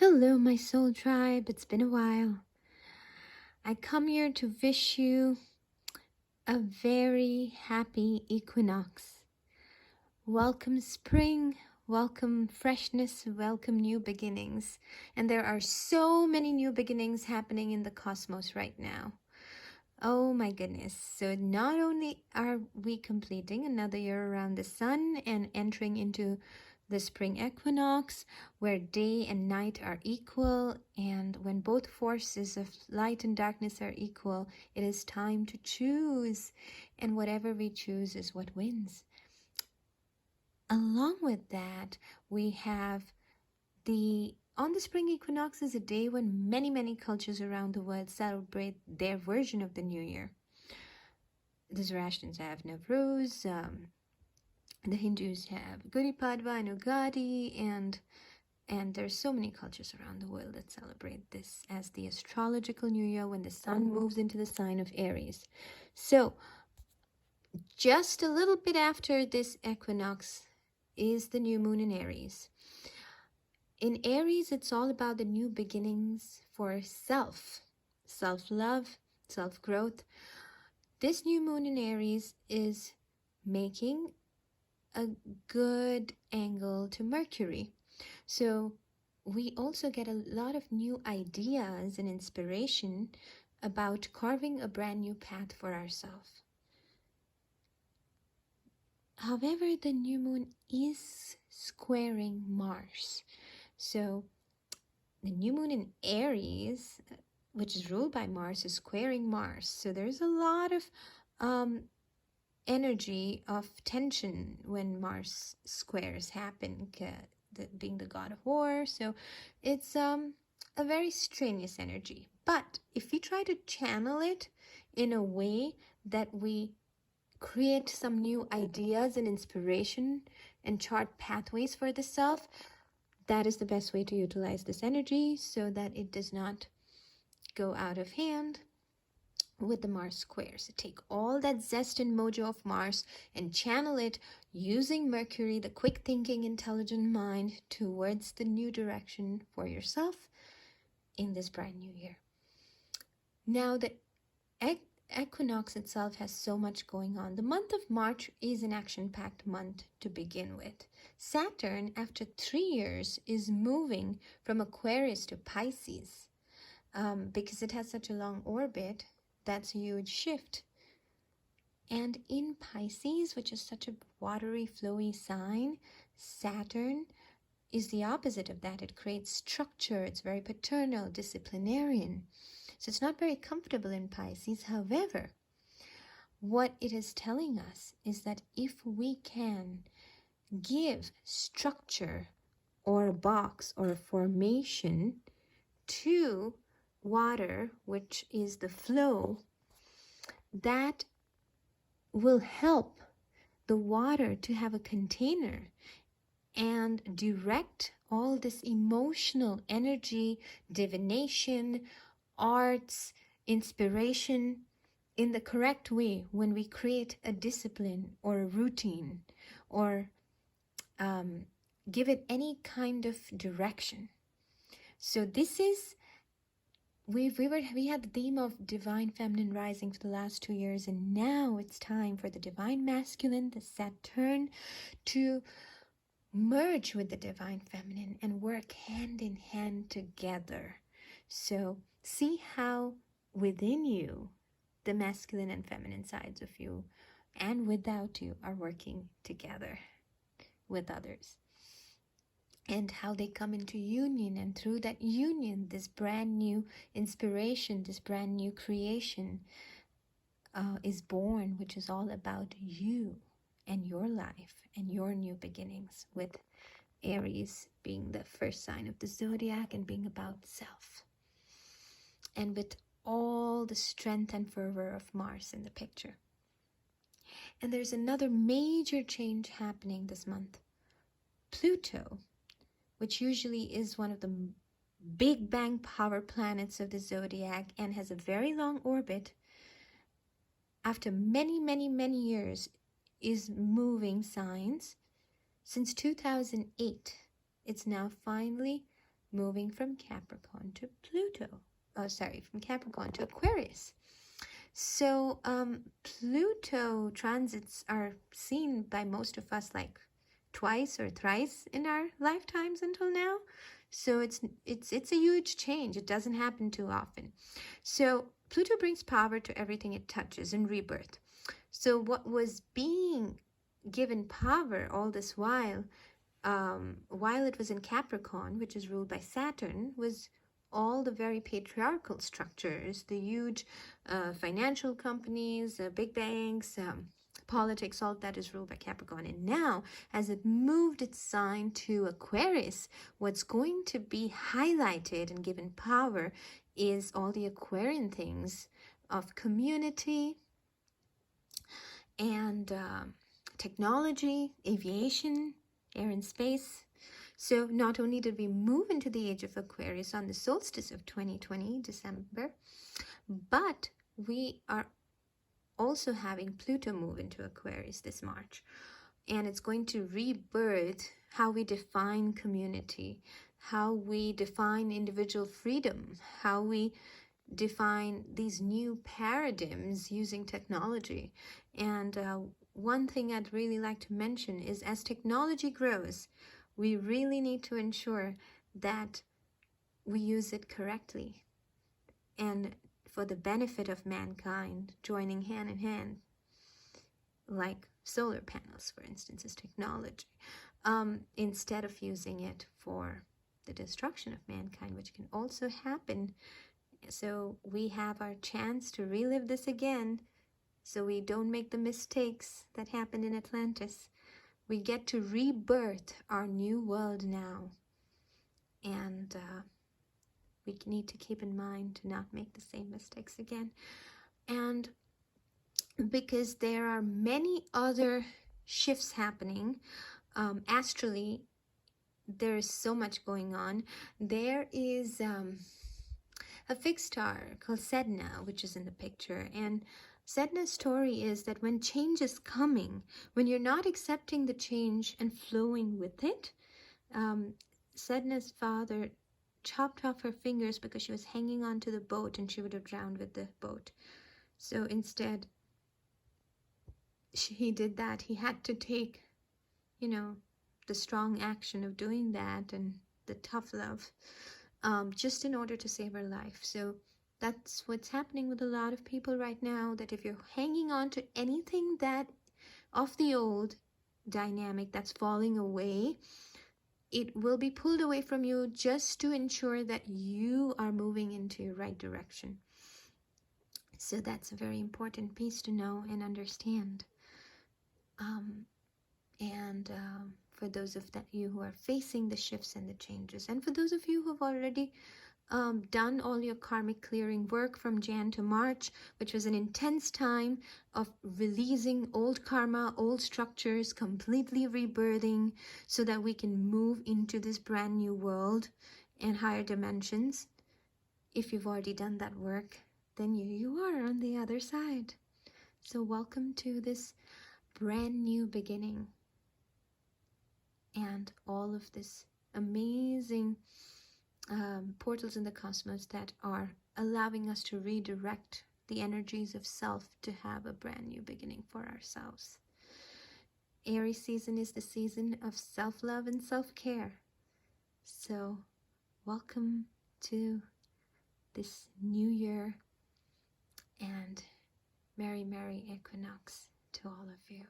Hello, my soul tribe. It's been a while. I come here to wish you a very happy equinox. Welcome spring, welcome freshness, welcome new beginnings. And there are so many new beginnings happening in the cosmos right now. Oh my goodness. So not only are we completing another year around the sun and entering into the spring equinox, where day and night are equal, and when both forces of light and darkness are equal, it is time to choose, and whatever we choose is what wins. Along with that, we have on the spring equinox is a day when many cultures around the world celebrate their version of the new year. The Zoroastrians have Nowruz, the Hindus have Gudi Padwa and Ugadi, and there's so many cultures around the world that celebrate this as the astrological new year when the sun moves into the sign of Aries. So just a little bit after this equinox is the new moon in Aries. In Aries, it's all about the new beginnings for self-love, self-growth. This new moon in Aries is making a good angle to Mercury. So we also get a lot of new ideas and inspiration about carving a brand new path for ourselves. However, the new moon is squaring Mars. So the new moon in Aries, which is ruled by Mars, is squaring Mars. So there's a lot of energy of tension when Mars squares happen, being the god of war. So it's a very strenuous energy. But if we try to channel it in a way that we create some new ideas and inspiration and chart pathways for the self, that is the best way to utilize this energy so that it does not go out of hand with the Mars squares. So take all that zest and mojo of Mars and channel it using Mercury, the quick thinking, intelligent mind, towards the new direction for yourself in this brand new year. Now, the equinox itself has so much going on. The month of March is an action-packed month to begin with. Saturn, after 3 years, is moving from Aquarius to Pisces. Because it has such a long orbit, that's a huge shift. And in Pisces, which is such a watery, flowy sign, Saturn is the opposite of that. It creates structure. It's very paternal, disciplinarian. So it's not very comfortable in Pisces. However, what it is telling us is that if we can give structure or a box or a formation to water, which is the flow, that will help the water to have a container and direct all this emotional energy, divination, arts, inspiration in the correct way when we create a discipline or a routine or give it any kind of direction. So this is we had the theme of divine feminine rising for the last 2 years, and now it's time for the divine masculine, the Saturn, to merge with the divine feminine and work hand in hand together. So see how within you the masculine and feminine sides of you and without you are working together with others, and how they come into union, and through that union this brand new inspiration, this brand new creation is born, which is all about you and your life and your new beginnings, with Aries being the first sign of the zodiac and being about self, and with all the strength and fervor of Mars in the picture. And there's another major change happening this month. Pluto, which usually is one of the big bang power planets of the zodiac and has a very long orbit, after many years is moving signs. Since 2008, it's now finally moving from Capricorn to Pluto. Oh, sorry, from Capricorn to Aquarius. So Pluto transits are seen by most of us like twice or thrice in our lifetimes until now. So it's a huge change. It doesn't happen too often. So Pluto brings power to everything it touches and rebirth. So what was being given power all this while it was in Capricorn, which is ruled by Saturn, was all the very patriarchal structures, the huge financial companies, big banks, politics, all that is ruled by Capricorn. And now, as it moved its sign to Aquarius, what's going to be highlighted and given power is all the Aquarian things of community and technology, aviation, air and space. So not only did we move into the age of Aquarius on the solstice of 2020, December, but we are also having Pluto move into Aquarius this March. And it's going to rebirth how we define community, how we define individual freedom, how we define these new paradigms using technology. And one thing I'd really like to mention is as technology grows, we really need to ensure that we use it correctly and for the benefit of mankind, joining hand in hand, like solar panels, for instance, is technology, instead of using it for the destruction of mankind, which can also happen. So we have our chance to relive this again, so we don't make the mistakes that happened in Atlantis. We get to rebirth our new world now. And we need to keep in mind to not make the same mistakes again. And because there are many other shifts happening, astrally, there is so much going on. There is a fixed star called Sedna, which is in the picture. And Sedna's story is that when change is coming, when you're not accepting the change and flowing with it, Sedna's father chopped off her fingers because she was hanging onto the boat and she would have drowned with the boat. So instead, he did that. He had to take, the strong action of doing that and the tough love, just in order to save her life. So that's what's happening with a lot of people right now, that if you're hanging on to anything that of the old dynamic that's falling away, it will be pulled away from you just to ensure that you are moving into the right direction. So that's a very important piece to know and understand. For those of you who are facing the shifts and the changes, and for those of you who have already done all your karmic clearing work from Jan to March, which was an intense time of releasing old karma, old structures, completely rebirthing so that we can move into this brand new world and higher dimensions. If you've already done that work, then you are on the other side. So welcome to this brand new beginning and all of this amazing portals in the cosmos that are allowing us to redirect the energies of self to have a brand new beginning for ourselves. Aries season is the season of self-love and self-care. So welcome to this new year, and Merry Equinox to all of you.